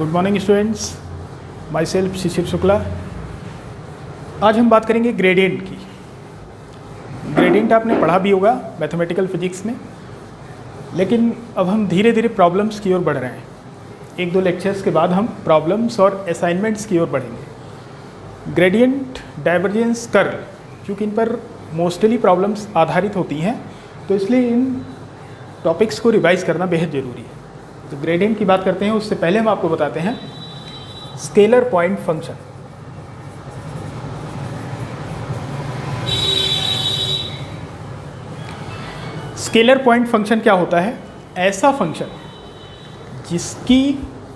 Good morning students, myself Shishir Shukla. आज हम बात करेंगे ग्रेडियंट की। ग्रेडियंट आपने पढ़ा भी होगा मैथमेटिकल फिजिक्स में, लेकिन अब हम धीरे धीरे प्रॉब्लम्स की ओर बढ़ रहे हैं। एक दो लेक्चर्स के बाद हम प्रॉब्लम्स और असाइनमेंट्स की ओर बढ़ेंगे। ग्रेडियंट, डाइवर्जेंस, कर्ल, क्योंकि इन पर मोस्टली प्रॉब्लम्स आधारित होती हैं, तो इसलिए इन टॉपिक्स को रिवाइज करना बेहद ज़रूरी है। तो ग्रेडियंट की बात करते हैं, उससे पहले हम आपको बताते हैं scalar point function. Scalar point function क्या होता है? ऐसा फंक्शन जिसकी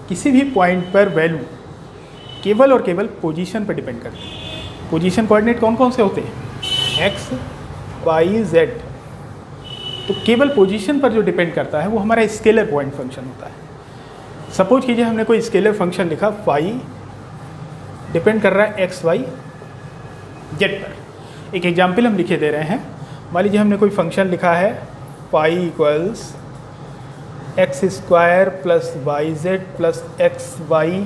किसी भी पॉइंट पर वैल्यू केवल और केवल पोजीशन पर डिपेंड करती है। पोजीशन कोऑर्डिनेट कौन कौन से होते हैं? X, y, z. तो केवल पोजीशन पर जो डिपेंड करता है वो हमारा स्केलर पॉइंट फंक्शन होता है। सपोज कीजिए हमने कोई स्केलर फंक्शन लिखा, फाई डिपेंड कर रहा है एक्स, वाई, जेड पर। एक एग्जाम्पल हम लिखे दे रहे हैं। मान लीजिए हमने कोई फंक्शन लिखा है, phi equals x square plus y z plus x y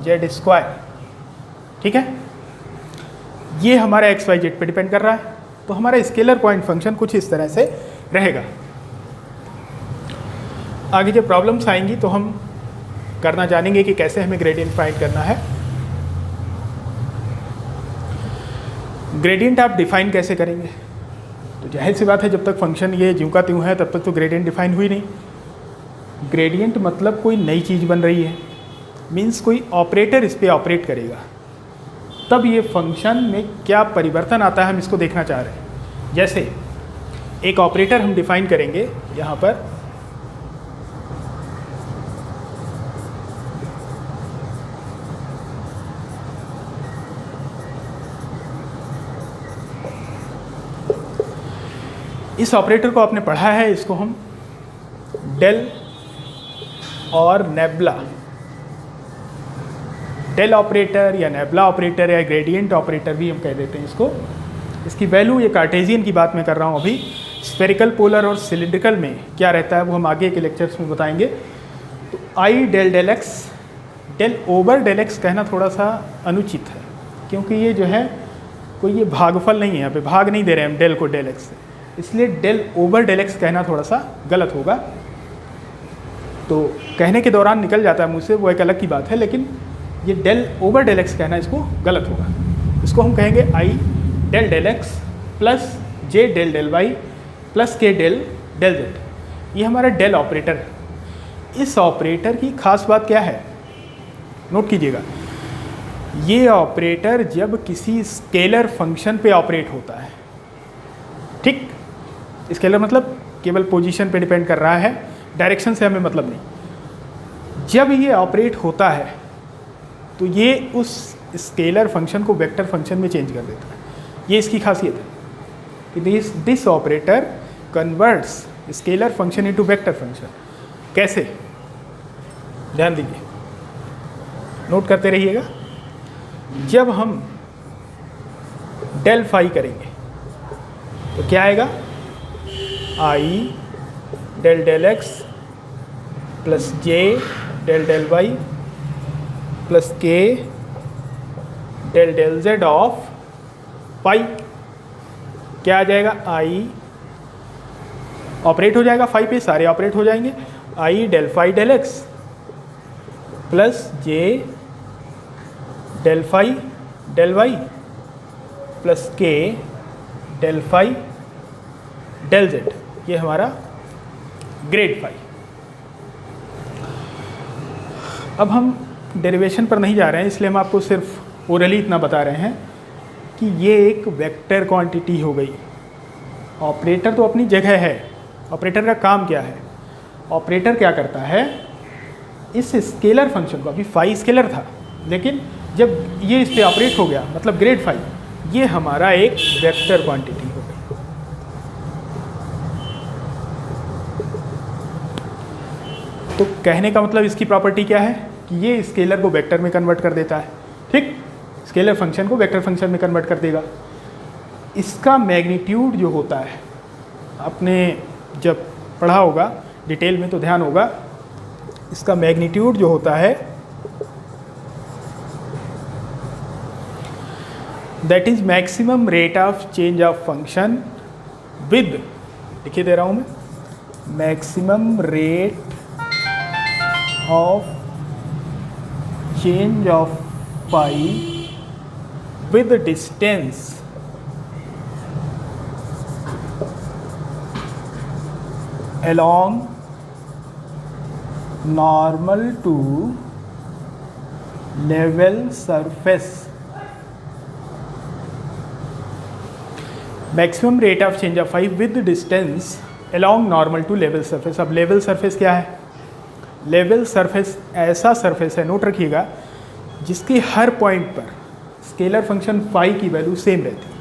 z square. ठीक है, ये हमारा एक्स वाई जेड पे डिपेंड कर रहा है। तो हमारा स्केलर पॉइंट फंक्शन कुछ इस तरह से रहेगा। आगे जब प्रॉब्लम्स आएंगी तो हम करना जानेंगे कि कैसे हमें ग्रेडियंट फाइंड करना है। ग्रेडियंट आप डिफाइन कैसे करेंगे? तो जाहिर सी बात है, जब तक फंक्शन ये ज्यों का त्यों है तब तक तो ग्रेडियंट डिफाइन हुई नहीं। ग्रेडियंट मतलब कोई नई चीज़ बन रही है, मीन्स कोई ऑपरेटर इस पर ऑपरेट करेगा, तब ये फंक्शन में क्या परिवर्तन आता है हम इसको देखना चाह रहे हैं। जैसे एक ऑपरेटर हम डिफाइन करेंगे यहाँ पर, इस ऑपरेटर को आपने पढ़ा है, इसको हम डेल और नेबला, डेल ऑपरेटर या नेबला ऑपरेटर या ग्रेडियंट ऑपरेटर भी हम कह देते हैं इसको। इसकी वैल्यू, ये कार्टेशियन की बात मैं कर रहा हूँ अभी। स्फेरिकल, पोलर और सिलिंड्रिकल में क्या रहता है वो हम आगे के लेक्चर्स में बताएंगे। तो i del del x, del over del x कहना थोड़ा सा अनुचित है, क्योंकि ये जो है कोई ये भागफल नहीं है, यहाँ पे भाग नहीं दे रहे हैं हम डेल को डेल एक्स से, इसलिए डेल ओवर डेल एक्स कहना थोड़ा सा गलत होगा। तो कहने के दौरान निकल जाता है मुझ से, वो एक अलग की बात है, लेकिन ये डेल ओवर डेल एक्स कहना इसको गलत होगा। इसको हम कहेंगे आई del del x plus j del del y plus k del del z. ये हमारा डेल ऑपरेटर है। इस ऑपरेटर की खास बात क्या है, नोट कीजिएगा। ये ऑपरेटर जब किसी स्केलर फंक्शन पे ऑपरेट होता है, ठीक, स्केलर मतलब केवल पोजीशन पे डिपेंड कर रहा है, डायरेक्शन से हमें मतलब नहीं। जब ये ऑपरेट होता है तो ये उस स्केलर फंक्शन को वेक्टर फंक्शन में चेंज कर देता है। ये इसकी खासियत है कि this operator converts scalar function into vector function. कैसे? ध्यान दीजिए, नोट करते रहिएगा। जब हम डेल फाई करेंगे तो क्या आएगा? I del del x plus j del del y plus k del del z of phi. क्या आ जाएगा? आई ऑपरेट हो जाएगा फाई पे, सारे ऑपरेट हो जाएंगे। I del phi del x plus j del phi del y plus k del phi del z. ये हमारा ग्रेड फाई। अब हम डेरिवेशन पर नहीं जा रहे हैं, इसलिए हम आपको सिर्फ ओरली इतना बता रहे हैं कि ये एक वेक्टर क्वांटिटी हो गई। ऑपरेटर तो अपनी जगह है, ऑपरेटर का काम क्या है? ऑपरेटर क्या करता है, इस स्केलर फंक्शन को, अभी फाई स्केलर था, लेकिन जब ये इस पर ऑपरेट हो गया, मतलब ग्रेड फाई, ये हमारा एक वेक्टर क्वांटिटी हो गई। तो कहने का मतलब इसकी प्रॉपर्टी क्या है कि ये स्केलर को वेक्टर में कन्वर्ट कर देता है। ठीक, स्केलर फंक्शन को वेक्टर फंक्शन में कन्वर्ट कर देगा। इसका मैग्नीट्यूड जो होता है, आपने जब पढ़ा होगा डिटेल में तो ध्यान होगा, इसका मैग्नीट्यूड जो होता है that is maximum rate of change of function with, लिखिए दे रहा हूँ मैं, maximum rate of change of phi with distance along normal to level surface. Maximum rate of change of phi with distance along normal to level surface. अब level surface क्या है? Level surface ऐसा surface है, note रखिएगा, जिसके हर point पर scalar function phi की वैल्यू सेम रहती है.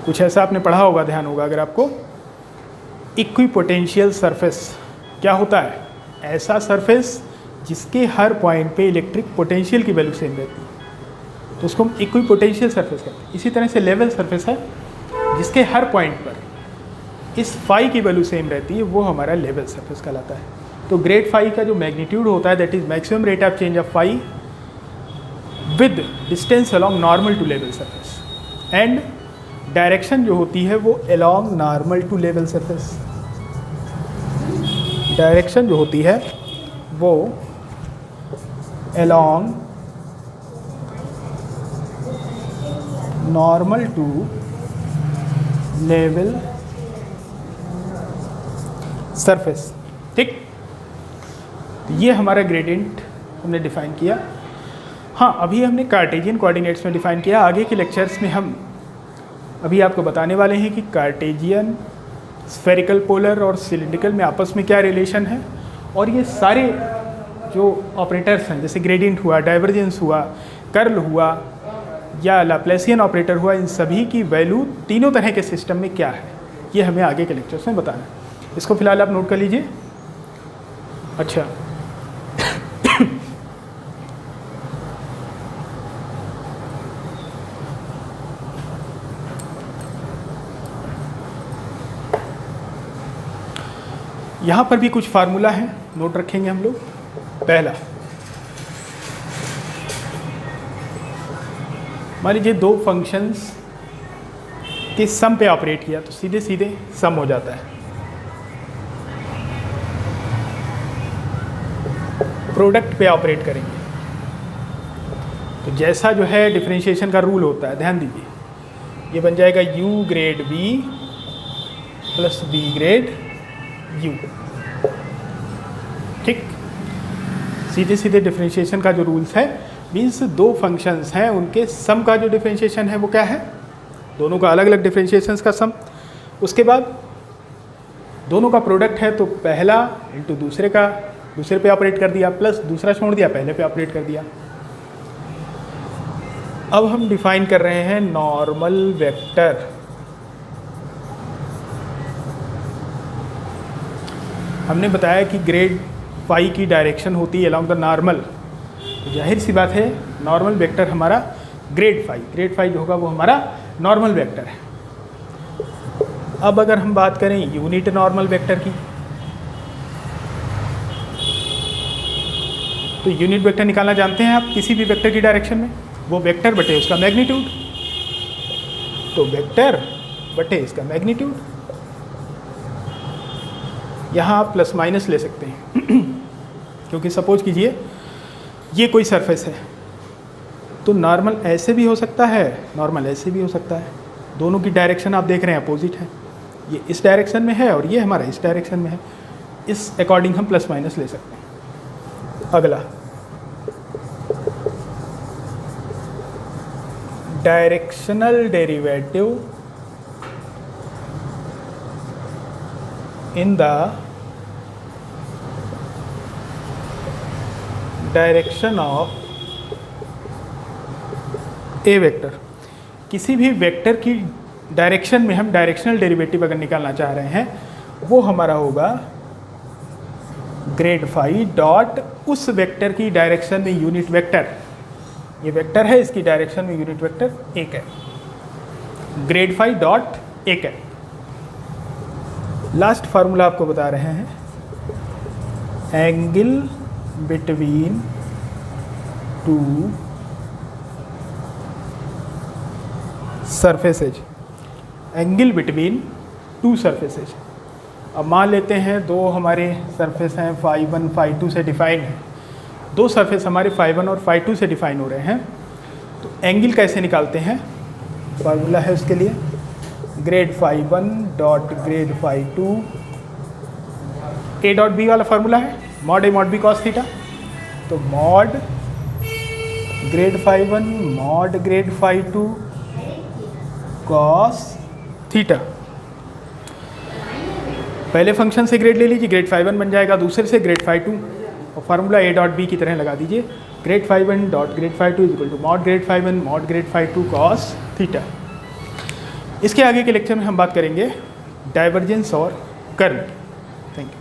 कुछ ऐसा आपने पढ़ा होगा, ध्यान होगा अगर आपको. इक्विपोटेंशियल सरफेस क्या होता है? ऐसा सरफेस जिसके हर पॉइंट पे इलेक्ट्रिक पोटेंशियल की वैल्यू सेम रहती है, तो उसको हम इक्विपोटेंशियल सरफेस कहते हैं. इसी तरह से लेवल सरफेस है जिसके हर पॉइंट पर इस फाई की वैल्यू सेम रहती है, वो हमारा लेवल सरफेस कहलाता है. तो ग्रेड फाई का जो मैग्नीट्यूड होता है that is maximum rate of change of phi with distance along normal to level surface, and direction जो होती है वो along normal to level surface. Direction जो होती है वो along normal to level surface. ठीक, ये हमारा ग्रेडियंट हमने डिफाइन किया. हाँ, अभी हमने कार्टेशियन कोऑर्डिनेट्स में डिफाइन किया. आगे के लेक्चर्स में हम अभी आपको बताने वाले हैं कि कार्टेशियन, स्फेरिकल पोलर और सिलिंड्रिकल में आपस में क्या रिलेशन है, और ये सारे जो ऑपरेटर्स हैं, जैसे ग्रेडियंट हुआ, डाइवर्जेंस हुआ, कर्ल हुआ या लैप्लेसियन ऑपरेटर हुआ, इन सभी की वैल्यू तीनों तरह के सिस्टम में क्या है, ये हमें आगे के लेक्चर्स में बताना है. इसको फिलहाल आप नोट कर लीजिए. अच्छा, यहाँ पर भी कुछ फार्मूला है, नोट रखेंगे हम लोग. पहला, मान लीजिए दो फंक्शंस के सम पे ऑपरेट किया तो सीधे सीधे सम हो जाता है. प्रोडक्ट पे ऑपरेट करेंगे तो जैसा जो है डिफरेंशिएशन का रूल होता है, ध्यान दीजिए, ये बन जाएगा u grade b plus b grade u. ठीक, सीधे सीधे डिफरेंशिएशन का जो रूल्स है, मीन्स दो फंक्शंस हैं, उनके सम का जो डिफरेंशिएशन है वो क्या है? दोनों का अलग अलग डिफरेंशिएशंस का सम. उसके बाद दोनों का प्रोडक्ट है तो पहला इंटू दूसरे का, दूसरे पे ऑपरेट कर दिया, प्लस दूसरा छोड़ दिया, पहले पे ऑपरेट कर दिया. अब हम डिफाइन कर रहे हैं नॉर्मल वेक्टर. हमने बताया कि ग्रेड फाई की डायरेक्शन होती है अलॉन्ग द नॉर्मल, तो जाहिर सी बात है नॉर्मल वेक्टर हमारा ग्रेड फाई जो होगा वो हमारा नॉर्मल वेक्टर है. अब अगर हम बात करें यूनिट नॉर्मल वेक्टर की, तो यूनिट वेक्टर निकालना जानते हैं आप किसी भी वेक्टर की डायरेक्शन में, वो वेक्टर बटे उसका मैग्नीट्यूड. तो वेक्टर बटे इसका मैग्नीट्यूड. यहाँ आप प्लस माइनस ले सकते हैं क्योंकि सपोज कीजिए ये कोई सरफेस है तो नॉर्मल ऐसे भी हो सकता है, नॉर्मल ऐसे भी हो सकता है. दोनों की डायरेक्शन आप देख रहे हैं अपोजिट है, ये इस डायरेक्शन में है और ये हमारा इस डायरेक्शन में है. इस अकॉर्डिंग हम प्लस माइनस ले सकते हैं. अगला, directional derivative in the direction of a vector. किसी भी वेक्टर की डायरेक्शन में हम डायरेक्शनल डेरिवेटिव अगर निकालना चाह रहे हैं, वो हमारा होगा ग्रेड फाई डॉट उस वेक्टर की डायरेक्शन में यूनिट वेक्टर. ये वेक्टर है, इसकी डायरेक्शन में यूनिट वेक्टर एक है, ग्रेड फाई डॉट एक है. लास्ट फार्मूला आपको बता रहे हैं, angle between two surfaces, angle between two surfaces. अब मान लेते हैं दो हमारे सरफेस हैं φ1 φ2 से डिफाइन है, दो सरफेस हमारे φ1 और φ2 से डिफाइन हो रहे हैं, तो एंगल कैसे निकालते हैं? फार्मूला है उसके लिए grad φ1 dot grad φ2 a dot b वाला फार्मूला है, mod a mod b cos theta. तो mod grad φ1 mod grad φ2 cos theta. पहले फंक्शन से ग्रेड ले लीजिए, ग्रेड φ1 बन जाएगा, दूसरे से ग्रेड φ2, और फार्मूला a डॉट बी की तरह लगा दीजिए, grad φ1 dot grad φ2 is equal to mod grad φ1 mod grad φ2 cos theta. इसके आगे के लेक्चर में हम बात करेंगे डाइवर्जेंस और कर्ल। Thank you.